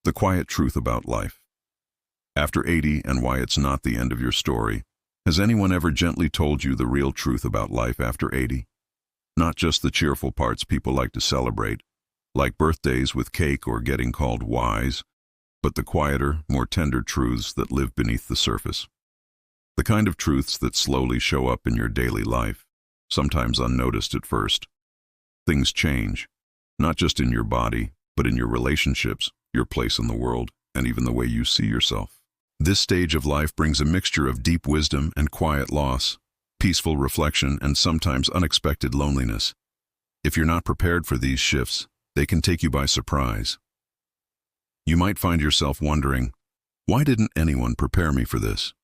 The quiet truth about life. After 80 and why it's not the end of your story. Has anyone ever gently told you the real truth about life after 80? Not just the cheerful parts people like to celebrate, like birthdays with cake or getting called wise, but the quieter, more tender truths that live beneath the surface. The kind of truths that slowly show up in your daily life, sometimes unnoticed at first. Things change, not just in your body, but in your relationships, your place in the world, and even the way you see yourself. This stage of life brings a mixture of deep wisdom and quiet loss, peaceful reflection, and sometimes unexpected loneliness. If you're not prepared for these shifts, they can take you by surprise. You might find yourself wondering, why didn't anyone prepare me for this?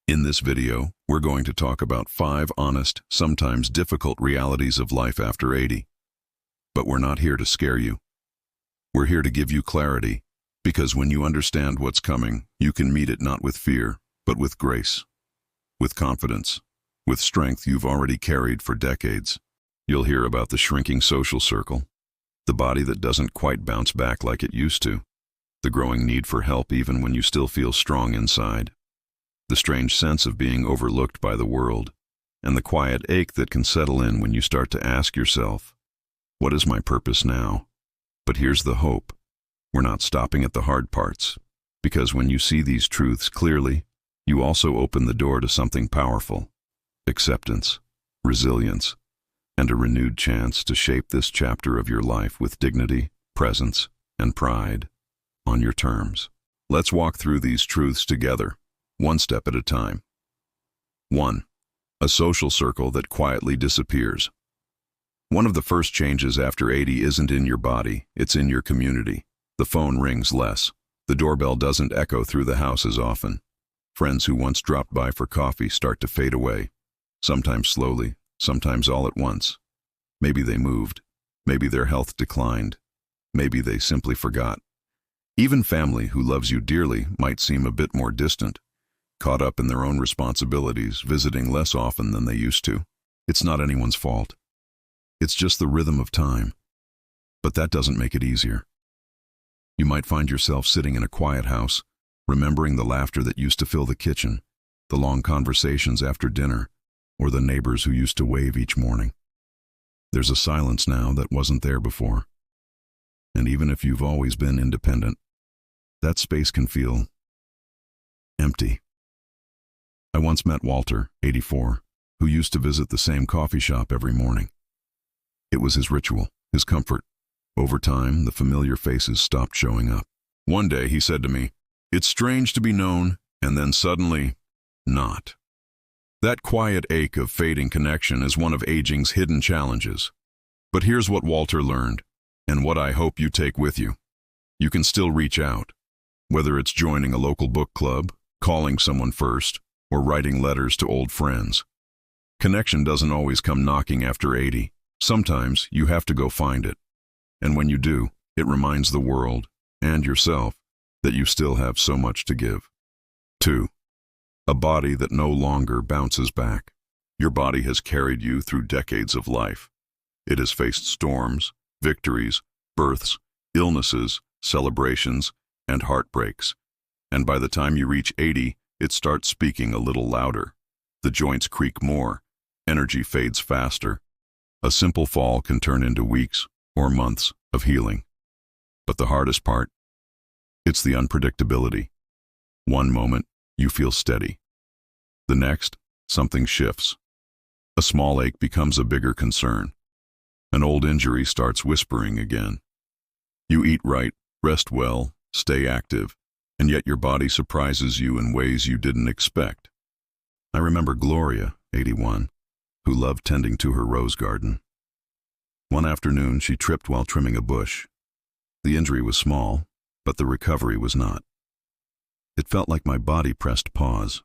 In this video, we're going to talk about 5 honest, sometimes difficult realities of life after 80. But we're not here to scare you. We're here to give you clarity, because when you understand what's coming, you can meet it not with fear, but with grace, with confidence, with strength you've already carried for decades. You'll hear about the shrinking social circle, the body that doesn't quite bounce back like it used to, the growing need for help even when you still feel strong inside, the strange sense of being overlooked by the world, and the quiet ache that can settle in when you start to ask yourself, what is my purpose now? But here's the hope. We're not stopping at the hard parts, because when you see these truths clearly, you also open the door to something powerful: acceptance, resilience, and a renewed chance to shape this chapter of your life with dignity, presence, and pride, on your terms. Let's walk through these truths together, one step at a time. 1. A social circle that quietly disappears. One of the first changes after 80 isn't in your body, it's in your community. The phone rings less. The doorbell doesn't echo through the house as often. Friends who once dropped by for coffee start to fade away, sometimes slowly, sometimes all at once. Maybe they moved. Maybe their health declined. Maybe they simply forgot. Even family who loves you dearly might seem a bit more distant, caught up in their own responsibilities, visiting less often than they used to. It's not anyone's fault. It's just the rhythm of time. But that doesn't make it easier. You might find yourself sitting in a quiet house, remembering the laughter that used to fill the kitchen, the long conversations after dinner, or the neighbors who used to wave each morning. There's a silence now that wasn't there before. And even if you've always been independent, that space can feel empty. I once met Walter, 84, who used to visit the same coffee shop every morning. It was his ritual, his comfort. Over time, the familiar faces stopped showing up. One day he said to me, "It's strange to be known, and then suddenly, not." That quiet ache of fading connection is one of aging's hidden challenges. But here's what Walter learned, and what I hope you take with you. You can still reach out, whether it's joining a local book club, calling someone first, or writing letters to old friends. Connection doesn't always come knocking after 80. Sometimes you have to go find it. And when you do, it reminds the world, and yourself, that you still have so much to give. 2. A body that no longer bounces back. Your body has carried you through decades of life. It has faced storms, victories, births, illnesses, celebrations, and heartbreaks. And by the time you reach 80, it starts speaking a little louder. The joints creak more, energy fades faster. A simple fall can turn into weeks or months of healing. But the hardest part? It's the unpredictability. One moment, you feel steady. The next, something shifts. A small ache becomes a bigger concern. An old injury starts whispering again. You eat right, rest well, stay active, and yet your body surprises you in ways you didn't expect. I remember Gloria, 81, who loved tending to her rose garden. One afternoon, she tripped while trimming a bush. The injury was small, but the recovery was not. "It felt like my body pressed pause,"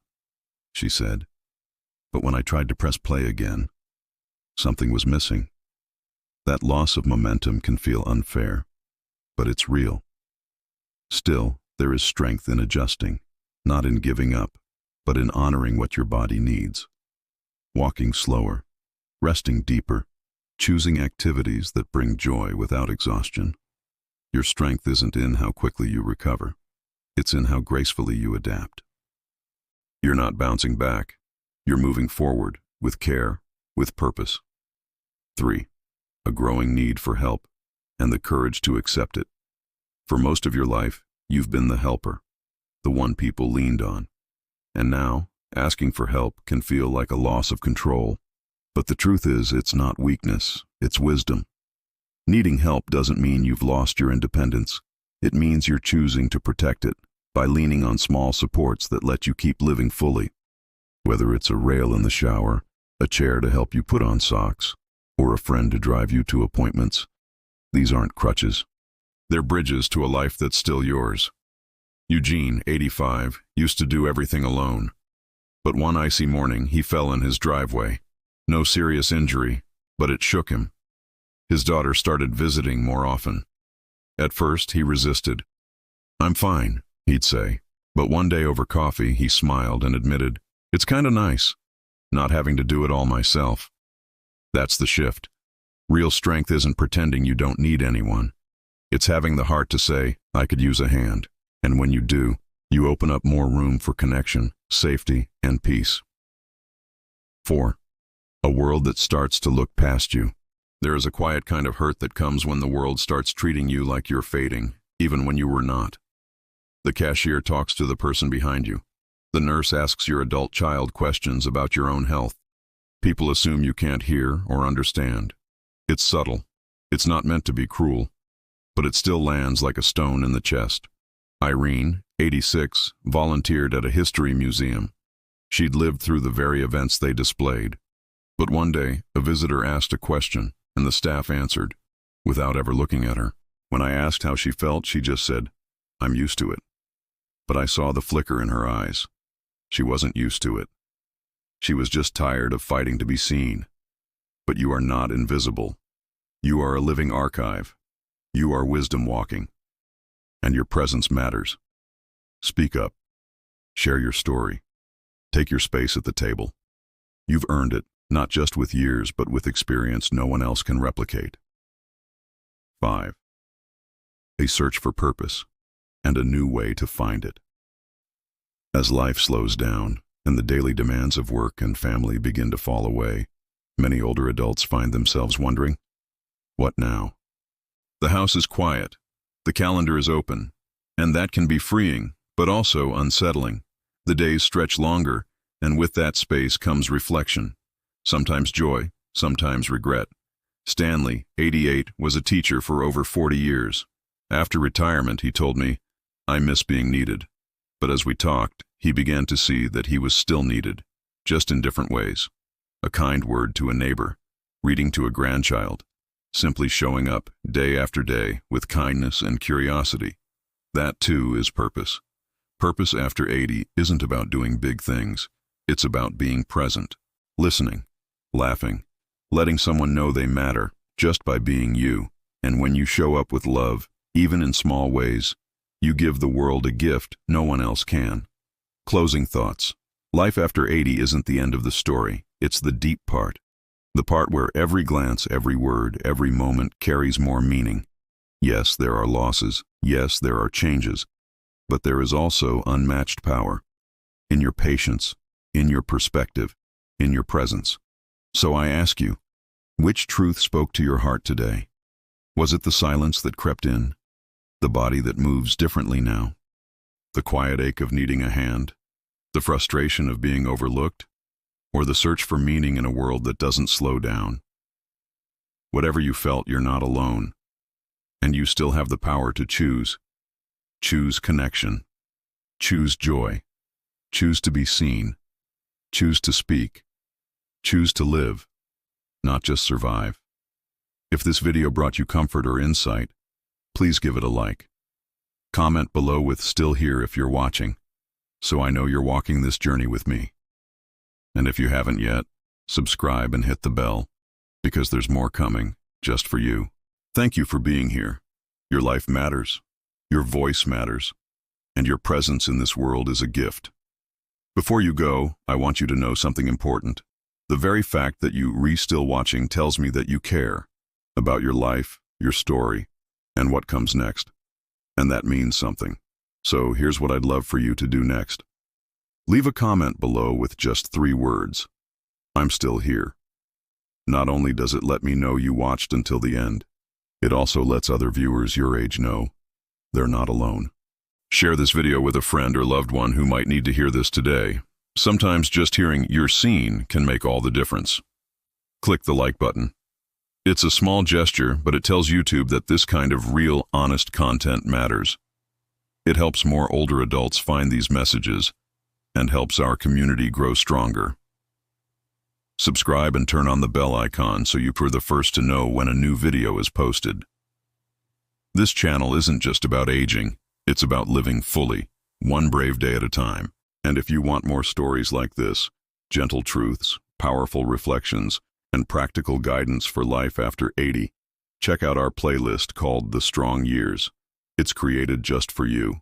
she said. "But when I tried to press play again, something was missing." That loss of momentum can feel unfair, but it's real. Still, there is strength in adjusting, not in giving up, but in honoring what your body needs. Walking slower, resting deeper, choosing activities that bring joy without exhaustion. Your strength isn't in how quickly you recover. It's in how gracefully you adapt. You're not bouncing back. You're moving forward, with care, with purpose. 3. A growing need for help, and the courage to accept it. For most of your life, you've been the helper, the one people leaned on. And now, asking for help can feel like a loss of control. But the truth is, it's not weakness, it's wisdom. Needing help doesn't mean you've lost your independence. It means you're choosing to protect it by leaning on small supports that let you keep living fully. Whether it's a rail in the shower, a chair to help you put on socks, or a friend to drive you to appointments, these aren't crutches. They're bridges to a life that's still yours. Eugene, 85, used to do everything alone. But one icy morning, he fell in his driveway. No serious injury, but it shook him. His daughter started visiting more often. At first, he resisted. "I'm fine," he'd say. But one day over coffee, he smiled and admitted, "It's kinda nice, not having to do it all myself." That's the shift. Real strength isn't pretending you don't need anyone. It's having the heart to say, "I could use a hand." And when you do, you open up more room for connection, safety, and peace. 4. A world that starts to look past you. There is a quiet kind of hurt that comes when the world starts treating you like you're fading, even when you were not. The cashier talks to the person behind you. The nurse asks your adult child questions about your own health. People assume you can't hear or understand. It's subtle. It's not meant to be cruel. But it still lands like a stone in the chest. Irene, 86, volunteered at a history museum. She'd lived through the very events they displayed. But one day, a visitor asked a question, and the staff answered, without ever looking at her. When I asked how she felt, she just said, "I'm used to it." But I saw the flicker in her eyes. She wasn't used to it. She was just tired of fighting to be seen. But you are not invisible. You are a living archive. You are wisdom walking. And your presence matters. Speak up. Share your story. Take your space at the table. You've earned it, not just with years, but with experience no one else can replicate. 5. A search for purpose, and a new way to find it. As life slows down, and the daily demands of work and family begin to fall away, many older adults find themselves wondering, what now? The house is quiet, the calendar is open, and that can be freeing, but also unsettling. The days stretch longer, and with that space comes reflection. Sometimes joy, sometimes regret. Stanley, 88, was a teacher for over 40 years. After retirement, he told me, "I miss being needed." But as we talked, he began to see that he was still needed, just in different ways. A kind word to a neighbor, reading to a grandchild, simply showing up day after day with kindness and curiosity. That too is purpose. Purpose after 80 isn't about doing big things. It's about being present, listening, laughing, letting someone know they matter just by being you. And when you show up with love, even in small ways, you give the world a gift no one else can. Closing thoughts. Life after 80 isn't the end of the story. It's the deep part. The part where every glance, every word, every moment carries more meaning. Yes, there are losses. Yes, there are changes. But there is also unmatched power. In your patience, in your perspective, in your presence. So I ask you, which truth spoke to your heart today? Was it the silence that crept in? The body that moves differently now? The quiet ache of needing a hand? The frustration of being overlooked? Or the search for meaning in a world that doesn't slow down? Whatever you felt, you're not alone. And you still have the power to choose. Choose connection. Choose joy. Choose to be seen. Choose to speak. Choose to live, not just survive. If this video brought you comfort or insight, please give it a like. Comment below with "still here" if you're watching, so I know you're walking this journey with me. And if you haven't yet, subscribe and hit the bell, because there's more coming just for you. Thank you for being here. Your life matters. Your voice matters. And your presence in this world is a gift. Before you go, I want you to know something important. The very fact that you're still watching tells me that you care about your life, your story, and what comes next. And that means something. So here's what I'd love for you to do next. Leave a comment below with just 3 words. I'm still here. Not only does it let me know you watched until the end, it also lets other viewers your age know they're not alone. Share this video with a friend or loved one who might need to hear this today. Sometimes just hearing "you're seen" can make all the difference. Click the like button. It's a small gesture, but it tells YouTube that this kind of real, honest content matters. It helps more older adults find these messages and helps our community grow stronger. Subscribe and turn on the bell icon so you're the first to know when a new video is posted. This channel isn't just about aging, it's about living fully, one brave day at a time. And if you want more stories like this, gentle truths, powerful reflections, and practical guidance for life after 80, check out our playlist called The Strong Years. It's created just for you.